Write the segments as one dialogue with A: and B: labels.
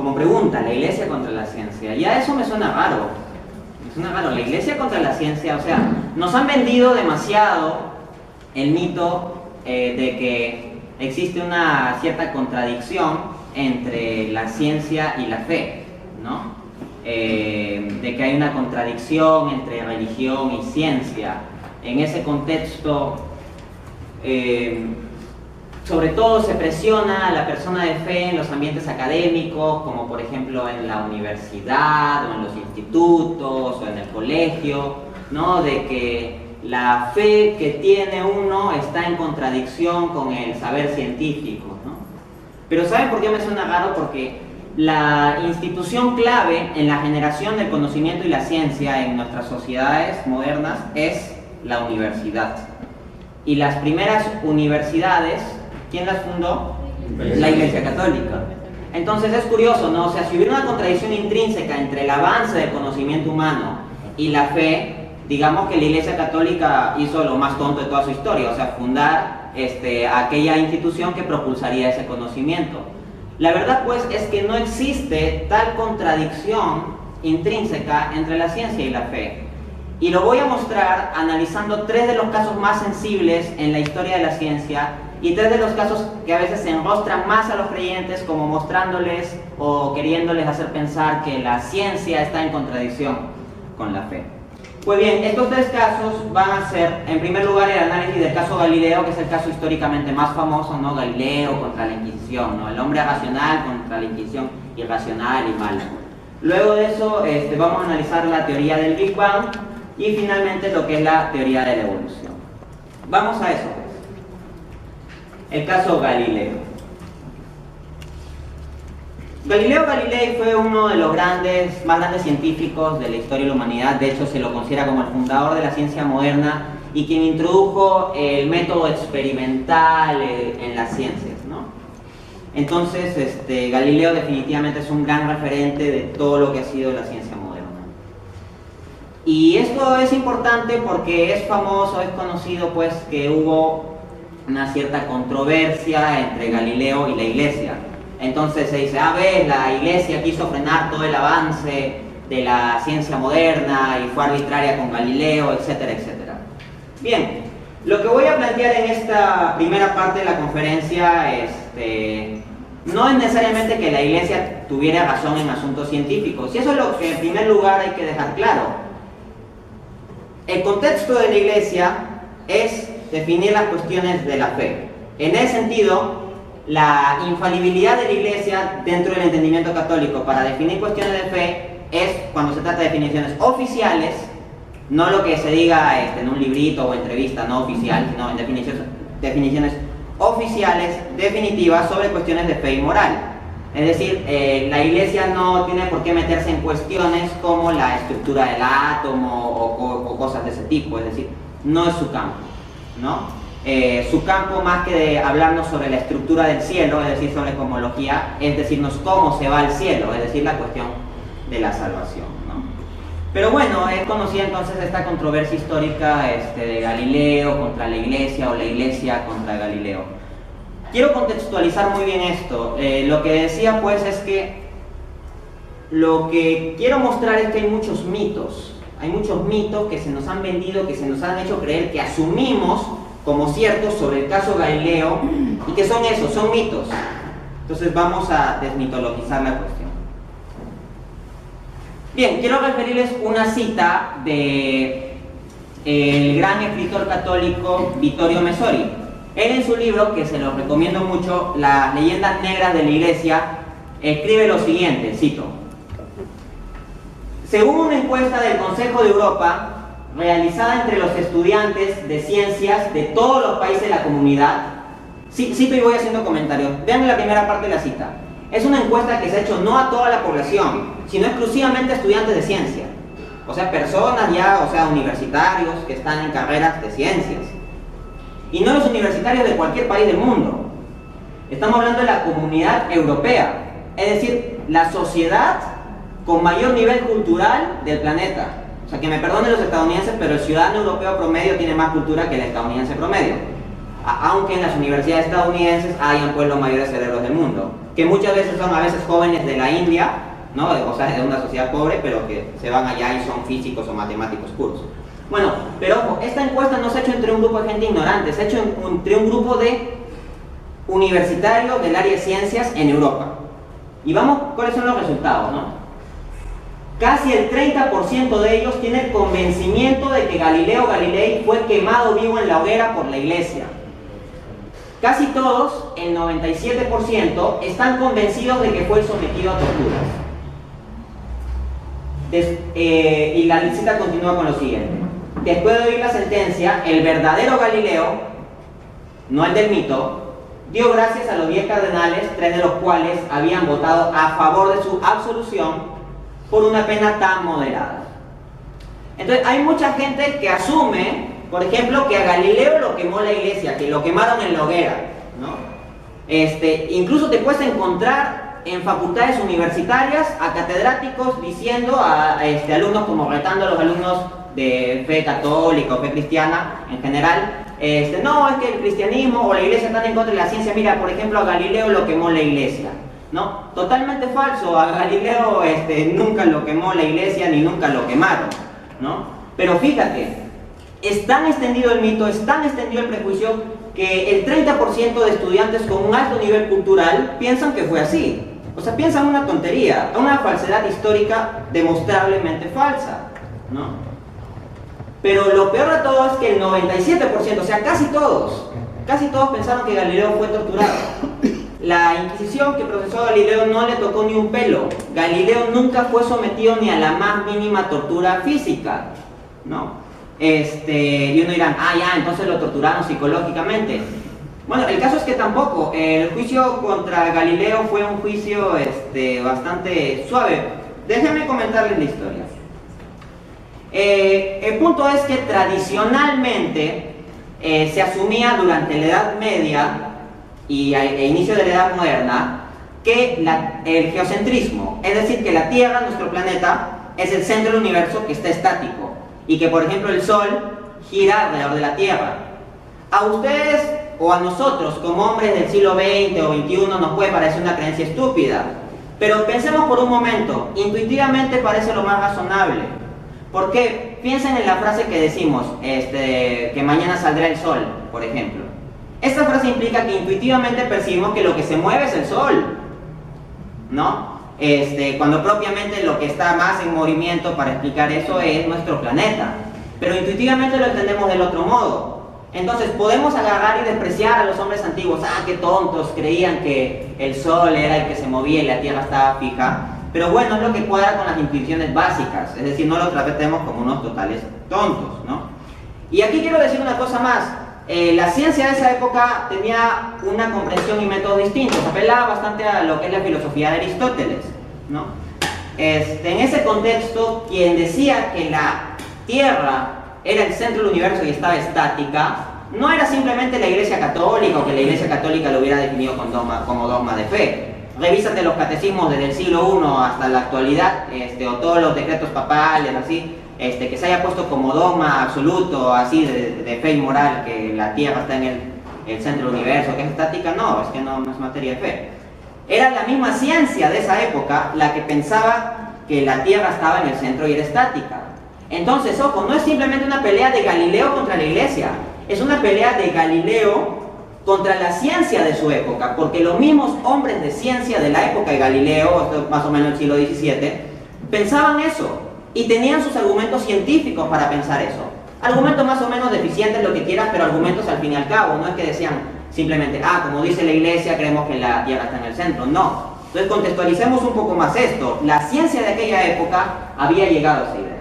A: como pregunta, la iglesia contra la ciencia. Ya eso me suena raro. Me suena raro, la iglesia contra la ciencia. O sea, nos han vendido demasiado el mito de que existe una cierta contradicción entre la ciencia y la fe, ¿no? De que hay una contradicción entre religión y ciencia. En ese contexto, sobre todo se presiona a la persona de fe en los ambientes académicos, como por ejemplo en la universidad, o en los institutos, o en el colegio, ¿no? De que la fe que tiene uno está en contradicción con el saber científico, ¿no? Pero ¿saben por qué me suena raro? Porque la institución clave en la generación del conocimiento y la ciencia en nuestras sociedades modernas es la universidad. Y las primeras universidades, ¿quién las fundó? La Iglesia Católica. Entonces es curioso, ¿no? O sea, si hubiera una contradicción intrínseca entre el avance del conocimiento humano y la fe, digamos que la Iglesia Católica hizo lo más tonto de toda su historia, o sea, fundar aquella institución que propulsaría ese conocimiento. La verdad, pues, es que no existe tal contradicción intrínseca entre la ciencia y la fe. Y lo voy a mostrar analizando 3 de los casos más sensibles en la historia de la ciencia y 3 de los casos que a veces se enrostran más a los creyentes, como mostrándoles o queriéndoles hacer pensar que la ciencia está en contradicción con la fe. Pues bien, estos 3 casos van a ser, en primer lugar, el análisis del caso Galileo, que es el caso históricamente más famoso, ¿no? Galileo contra la Inquisición, ¿no? El hombre racional contra la Inquisición irracional y mala. Luego de eso vamos a analizar la teoría del Big Bang y finalmente lo que es la teoría de la evolución. Vamos a eso, pues. El caso Galileo. Galileo Galilei fue uno de los más grandes científicos de la historia de la humanidad. De hecho, se lo considera como el fundador de la ciencia moderna y quien introdujo el método experimental en las ciencias, ¿no? Entonces, Galileo definitivamente es un gran referente de todo lo que ha sido la ciencia moderna. Y esto es importante porque es famoso, es conocido, pues, que hubo una cierta controversia entre Galileo y la Iglesia. Entonces se dice, ves, la Iglesia quiso frenar todo el avance de la ciencia moderna y fue arbitraria con Galileo, etcétera, etcétera. Bien, lo que voy a plantear en esta primera parte de la conferencia no es necesariamente que la Iglesia tuviera razón en asuntos científicos, y eso es lo que en primer lugar hay que dejar claro. El contexto de la Iglesia es definir las cuestiones de la fe. En ese sentido, la infalibilidad de la Iglesia dentro del entendimiento católico para definir cuestiones de fe es cuando se trata de definiciones oficiales, no lo que se diga en un librito o entrevista no oficial, sino en definiciones oficiales, definitivas sobre cuestiones de fe y moral. Es decir, la Iglesia no tiene por qué meterse en cuestiones como la estructura del átomo o cosas de ese tipo, es decir, no es su campo, ¿no? Su campo, más que de hablarnos sobre la estructura del cielo, es decir, sobre cosmología, es decirnos cómo se va al cielo, es decir, la cuestión de la salvación, ¿no? Pero bueno, es conocida entonces esta controversia histórica de Galileo contra la Iglesia o la Iglesia contra Galileo. Quiero contextualizar muy bien esto. Lo que decía, pues, es que lo que quiero mostrar es que hay muchos mitos. Hay muchos mitos que se nos han vendido, que se nos han hecho creer, que asumimos como ciertos sobre el caso Galileo, y que son esos, son mitos. Entonces vamos a desmitologizar la cuestión. Bien, quiero referirles una cita de el gran escritor católico Vittorio Messori. Él, en su libro, que se lo recomiendo mucho, Las leyendas negras de la Iglesia, escribe lo siguiente, cito: según una encuesta del Consejo de Europa realizada entre los estudiantes de ciencias de todos los países de la comunidad, cito y voy haciendo comentarios, vean la primera parte de la cita. Es una encuesta que se ha hecho no a toda la población, sino exclusivamente a estudiantes de ciencia, o sea, personas ya, o sea, universitarios que están en carreras de ciencias, y no los universitarios de cualquier país del mundo. Estamos hablando de la comunidad europea, es decir, la sociedad con mayor nivel cultural del planeta. O sea, que me perdonen los estadounidenses, pero el ciudadano europeo promedio tiene más cultura que el estadounidense promedio. Aunque en las universidades estadounidenses hayan, pues, los mayores cerebros del mundo. que muchas veces son a veces jóvenes de la India, ¿no? O sea, de una sociedad pobre, pero que se van allá y son físicos o matemáticos puros. Bueno, pero ojo, esta encuesta no se ha hecho entre un grupo de gente ignorante, se ha hecho entre un grupo de universitarios del área de ciencias en Europa. Y vamos, ¿cuáles son los resultados, no? Casi el 30% de ellos tiene el convencimiento de que Galileo Galilei fue quemado vivo en la hoguera por la iglesia. Casi todos, el 97%, están convencidos de que fue sometido a torturas. Y la cita continúa con lo siguiente. Después de oír la sentencia, el verdadero Galileo, no el del mito, dio gracias a los 10 cardenales, 3 de los cuales habían votado a favor de su absolución por una pena tan moderada. Entonces hay mucha gente que asume, por ejemplo, que a Galileo lo quemó la iglesia, que lo quemaron en la hoguera, ¿no? Incluso te puedes encontrar en facultades universitarias a catedráticos diciendo a alumnos, como retando a los alumnos de fe católica o fe cristiana en general, no, es que el cristianismo o la iglesia están en contra de la ciencia. Mira, por ejemplo, a Galileo lo quemó la iglesia, ¿no? Totalmente falso. A Galileo nunca lo quemó la iglesia ni nunca lo quemaron, ¿no? Pero fíjate, es tan extendido el mito, es tan extendido el prejuicio, que el 30% de estudiantes con un alto nivel cultural piensan que fue así. O sea, piensan una tontería, una falsedad histórica demostrablemente falsa, ¿no? Pero lo peor de todo es que el 97%, o sea, casi todos pensaron que Galileo fue torturado. La Inquisición que procesó a Galileo no le tocó ni un pelo. Galileo nunca fue sometido ni a la más mínima tortura física, ¿no? Y uno dirá, ya, entonces lo torturaron psicológicamente. Bueno, el caso es que tampoco. El juicio contra Galileo fue un juicio bastante suave. Déjenme comentarles la historia. El punto es que tradicionalmente se asumía durante la Edad Media e inicio de la Edad Moderna que el geocentrismo, es decir, que la Tierra, nuestro planeta, es el centro del universo que está estático y que, por ejemplo, el Sol gira alrededor de la Tierra. A ustedes o a nosotros, como hombres del siglo XX o XXI, nos puede parecer una creencia estúpida, pero pensemos por un momento, intuitivamente parece lo más razonable. ¿Por qué? Piensen en la frase que decimos, que mañana saldrá el sol, por ejemplo. Esta frase implica que intuitivamente percibimos que lo que se mueve es el sol, ¿no? Cuando propiamente lo que está más en movimiento para explicar eso es nuestro planeta. Pero intuitivamente lo entendemos del otro modo. Entonces podemos agarrar y despreciar a los hombres antiguos. Qué tontos, creían que el sol era el que se movía y la tierra estaba fija. Pero bueno, es lo que cuadra con las intuiciones básicas, es decir, no lo tratemos como unos totales tontos, ¿no? Y aquí quiero decir una cosa más. La ciencia de esa época tenía una comprensión y métodos distintos, apelaba bastante a lo que es la filosofía de Aristóteles, ¿no? En ese contexto, quien decía que la Tierra era el centro del universo y estaba estática, no era simplemente la Iglesia Católica o que la Iglesia Católica lo hubiera definido como dogma de fe. Revísate los catecismos desde el siglo I hasta la actualidad, o todos los decretos papales, así, que se haya puesto como dogma absoluto, así, de fe y moral, que la Tierra está en el centro del universo, que es estática. No, es que no es materia de fe. Era la misma ciencia de esa época la que pensaba que la Tierra estaba en el centro y era estática. Entonces, ojo, no es simplemente una pelea de Galileo contra la Iglesia, es una pelea de Galileo contra la ciencia de su época, porque los mismos hombres de ciencia de la época de Galileo, más o menos el siglo XVII, pensaban eso y tenían sus argumentos científicos para pensar eso. Argumentos más o menos deficientes, lo que quieras, pero argumentos al fin y al cabo. No es que decían simplemente, como dice la Iglesia, creemos que la Tierra está en el centro. No. Entonces contextualicemos un poco más esto. La ciencia de aquella época había llegado a esa idea.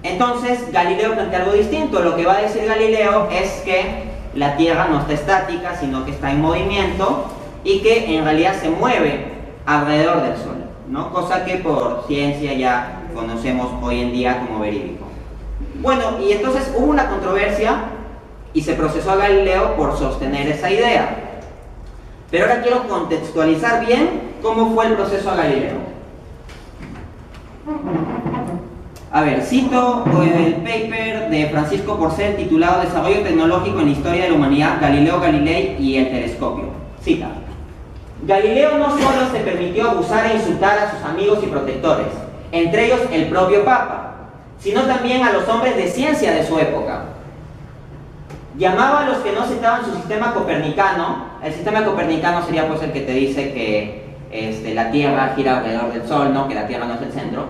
A: Entonces Galileo plantea algo distinto. Lo que va a decir Galileo es que la Tierra no está estática, sino que está en movimiento y que en realidad se mueve alrededor del Sol, ¿no? Cosa que por ciencia ya conocemos hoy en día como verídico. Bueno, y entonces hubo una controversia y se procesó a Galileo por sostener esa idea. Pero ahora quiero contextualizar bien cómo fue el proceso a Galileo. A ver, cito el paper de Francisco Porcel titulado Desarrollo tecnológico en la historia de la humanidad, Galileo Galilei y el telescopio. Cita: Galileo no solo se permitió abusar e insultar a sus amigos y protectores, entre ellos el propio Papa, sino también a los hombres de ciencia de su época. Llamaba a los que no aceptaban su sistema copernicano. El sistema copernicano sería pues el que te dice que la Tierra gira alrededor del Sol, ¿no? Que la Tierra no es el centro.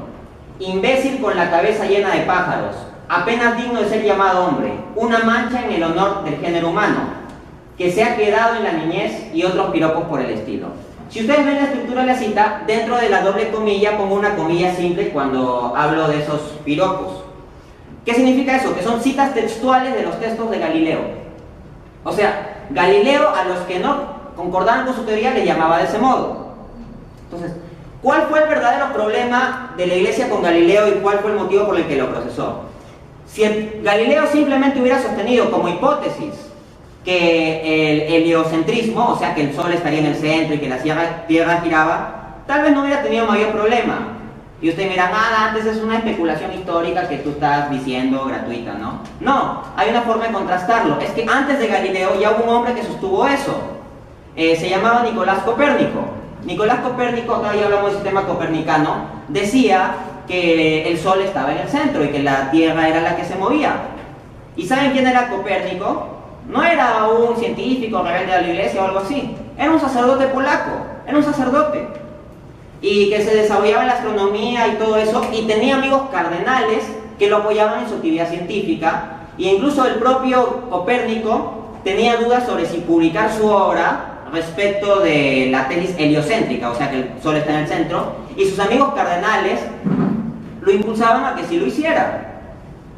A: Imbécil con la cabeza llena de pájaros, apenas digno de ser llamado hombre, una mancha en el honor del género humano, que se ha quedado en la niñez, y otros piropos por el estilo. Si ustedes ven la estructura de la cita, dentro de la doble comilla pongo una comilla simple cuando hablo de esos piropos. ¿Qué significa eso? Que son citas textuales de los textos de Galileo. O sea, Galileo a los que no concordaban con su teoría le llamaba de ese modo. Entonces, ¿cuál fue el verdadero problema de la Iglesia con Galileo y cuál fue el motivo por el que lo procesó? Si Galileo simplemente hubiera sostenido como hipótesis que el heliocentrismo, o sea que el Sol estaría en el centro y que la Tierra giraba, tal vez no hubiera tenido mayor problema. Y usted mira, antes es una especulación histórica que tú estás diciendo gratuita, ¿no? No, hay una forma de contrastarlo. Es que antes de Galileo ya hubo un hombre que sostuvo eso. Se llamaba Nicolás Copérnico. Nicolás Copérnico, acá ya hablamos del sistema copernicano, decía que el Sol estaba en el centro y que la Tierra era la que se movía. ¿Y saben quién era Copérnico? No era un científico rebelde de la Iglesia o algo así. Era un sacerdote polaco, era un sacerdote. Y que se desarrollaba en la astronomía y todo eso, y tenía amigos cardenales que lo apoyaban en su actividad científica, e incluso el propio Copérnico tenía dudas sobre si publicar su obra respecto de la tesis heliocéntrica, o sea que el Sol está en el centro, y sus amigos cardenales lo impulsaban a que sí lo hiciera.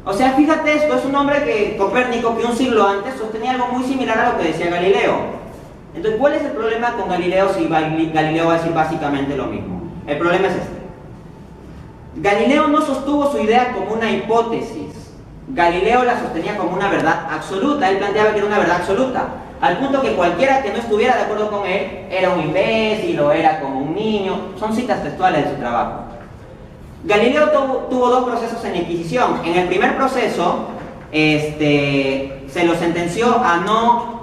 A: O sea, fíjate esto, es un hombre que Copérnico, que un siglo antes sostenía algo muy similar a lo que decía Galileo. Entonces, ¿cuál es el problema con Galileo si Galileo va a decir básicamente lo mismo? El problema es este. Galileo no sostuvo su idea como una hipótesis. Galileo la sostenía como una verdad absoluta. Él planteaba que era una verdad absoluta, al punto que cualquiera que no estuviera de acuerdo con él era un imbécil o era como un niño. Son citas textuales de su trabajo. Galileo tuvo dos procesos en la Inquisición. En el primer proceso se lo sentenció a no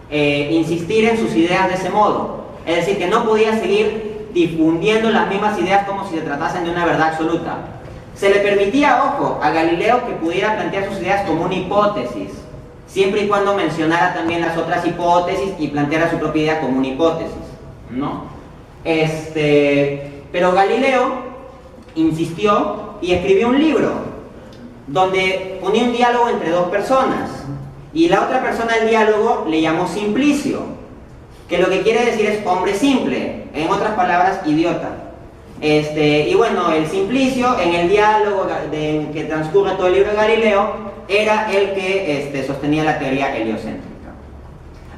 A: insistir en sus ideas de ese modo, es decir, que no podía seguir difundiendo las mismas ideas como si se tratasen de una verdad absoluta. Se le permitía, ojo, a Galileo que pudiera plantear sus ideas como una hipótesis, siempre y cuando mencionara también las otras hipótesis y planteara su propia idea como una hipótesis, ¿no? Pero Galileo insistió y escribió un libro donde ponía un diálogo entre dos personas. Y la otra persona del diálogo le llamó Simplicio, que lo que quiere decir es hombre simple, en otras palabras, idiota. Y bueno, el Simplicio, en el diálogo que transcurre todo el libro de Galileo, era el que sostenía la teoría heliocéntrica.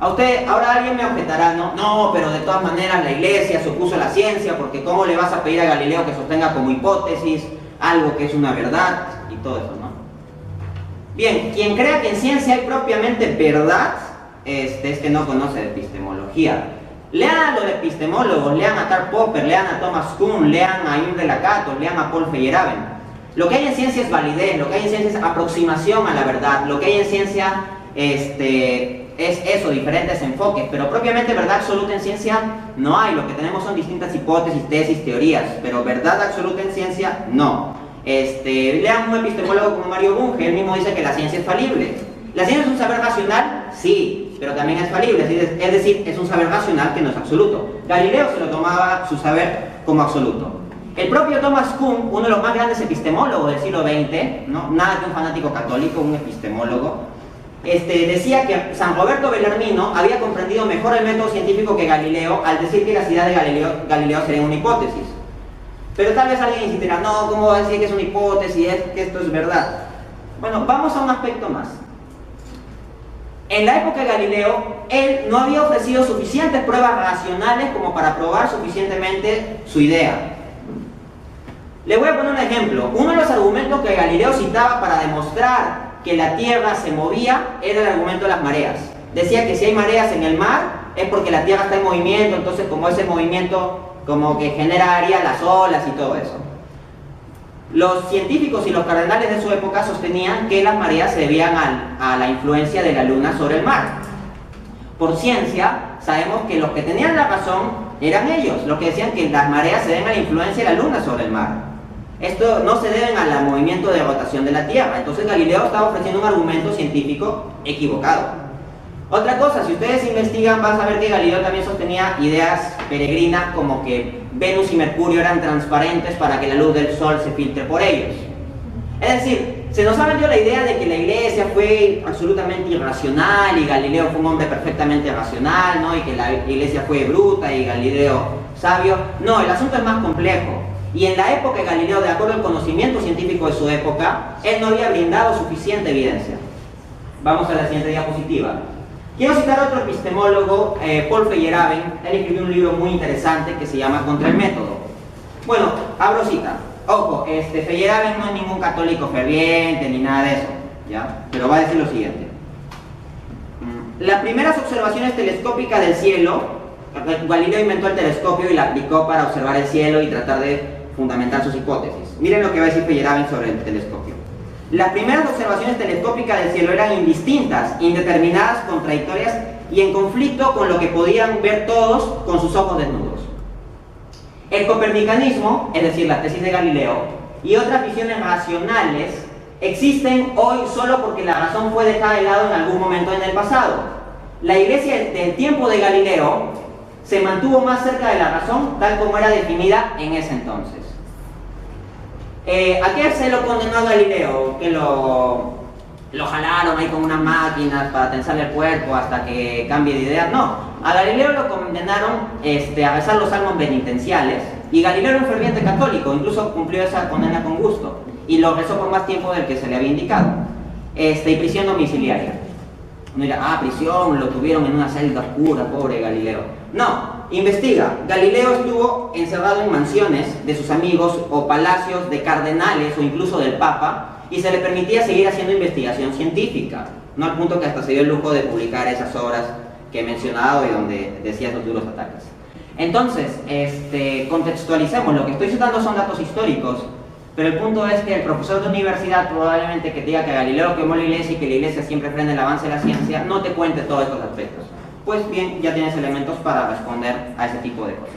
A: Ahora alguien me objetará, no, pero de todas maneras la Iglesia se opuso a la ciencia, porque ¿cómo le vas a pedir a Galileo que sostenga como hipótesis algo que es una verdad? Y todo eso, ¿no? Bien, quien crea que en ciencia hay propiamente verdad, es que no conoce de epistemología. Lean a los epistemólogos, lean a Karl Popper, lean a Thomas Kuhn, lean a Imre Lakatos, lean a Paul Feyerabend. Lo que hay en ciencia es validez, lo que hay en ciencia es aproximación a la verdad, lo que hay en ciencia es eso, diferentes enfoques, pero propiamente verdad absoluta en ciencia no hay. Lo que tenemos son distintas hipótesis, tesis, teorías, pero verdad absoluta en ciencia no. Lean un epistemólogo como Mario Bunge, él mismo dice que la ciencia es falible. ¿La ciencia es un saber racional? Sí, pero también es falible, es decir, es un saber racional que no es absoluto. Galileo se lo tomaba su saber como absoluto. El propio Thomas Kuhn, uno de los más grandes epistemólogos del siglo XX, ¿no? Nada que un fanático católico, un epistemólogo, decía que San Roberto Bellarmino había comprendido mejor el método científico que Galileo al decir que las ideas de Galileo serían una hipótesis. Pero tal vez alguien insistirá, no, ¿cómo va a decir que es una hipótesis, que esto es verdad? Bueno, vamos a un aspecto más. En la época de Galileo, él no había ofrecido suficientes pruebas racionales como para probar suficientemente su idea. Le voy a poner un ejemplo. Uno de los argumentos que Galileo citaba para demostrar que la Tierra se movía era el argumento de las mareas. Decía que si hay mareas en el mar es porque la Tierra está en movimiento, entonces como ese movimiento como que generaría las olas y todo eso. Los científicos y los cardenales de su época sostenían que las mareas se debían a la influencia de la luna sobre el mar. por ciencia, sabemos que los que tenían la razón eran ellos, los que decían que las mareas se deben a la influencia de la luna sobre el mar. Esto no se debe al movimiento de rotación de la Tierra. Entonces Galileo estaba ofreciendo un argumento científico equivocado. Otra cosa, si ustedes investigan van a ver que Galileo también sostenía ideas peregrinas como que Venus y Mercurio eran transparentes para que la luz del Sol se filtre por ellos. Es decir, se nos ha vendido la idea de que la iglesia fue absolutamente irracional y Galileo fue un hombre perfectamente racional, ¿no? Y que la iglesia fue bruta y Galileo sabio. No, el asunto es más complejo. Y en la época de Galileo, de acuerdo al conocimiento científico de su época, él no había brindado suficiente evidencia. Vamos a la siguiente diapositiva. Quiero citar a otro epistemólogo, Paul Feyerabend. Él escribió un libro muy interesante que se llama Contra el método. Bueno, abro cita. Ojo, Feyerabend no es ningún católico ferviente ni nada de eso, ¿ya? Pero va a decir lo siguiente. Las primeras observaciones telescópicas del cielo, Galileo inventó el telescopio y lo aplicó para observar el cielo y tratar de fundamentar sus hipótesis. Miren lo que va a decir Feyerabend sobre el telescopio. Las primeras observaciones telescópicas del cielo eran indistintas, indeterminadas, contradictorias y en conflicto con lo que podían ver todos con sus ojos desnudos. El copernicanismo, es decir, la tesis de Galileo, y otras visiones racionales existen hoy solo porque la razón fue dejada de lado en algún momento en el pasado. La iglesia del tiempo de Galileo se mantuvo más cerca de la razón tal como era definida en ese entonces. ¿A qué se lo condenó Galileo? Que lo jalaron ahí con unas máquinas para tensarle el cuerpo hasta que cambie de idea. No, a Galileo lo condenaron a rezar los salmos penitenciales y Galileo era un ferviente católico, incluso cumplió esa condena con gusto y lo rezó por más tiempo del que se le había indicado. Y prisión domiciliaria. Uno dirá, prisión, lo tuvieron en una celda oscura, pobre Galileo. No, investiga. Galileo estuvo encerrado en mansiones de sus amigos o palacios de cardenales o incluso del Papa y se le permitía seguir haciendo investigación científica, no al punto que hasta se dio el lujo de publicar esas obras que he mencionado y donde decía esos duros ataques. Entonces, contextualicemos, lo que estoy citando son datos históricos, pero el punto es que el profesor de universidad probablemente que te diga que Galileo quemó la iglesia y que la iglesia siempre frena el avance de la ciencia, no te cuente todos estos aspectos. Pues bien, ya tienes elementos para responder a ese tipo de cosas.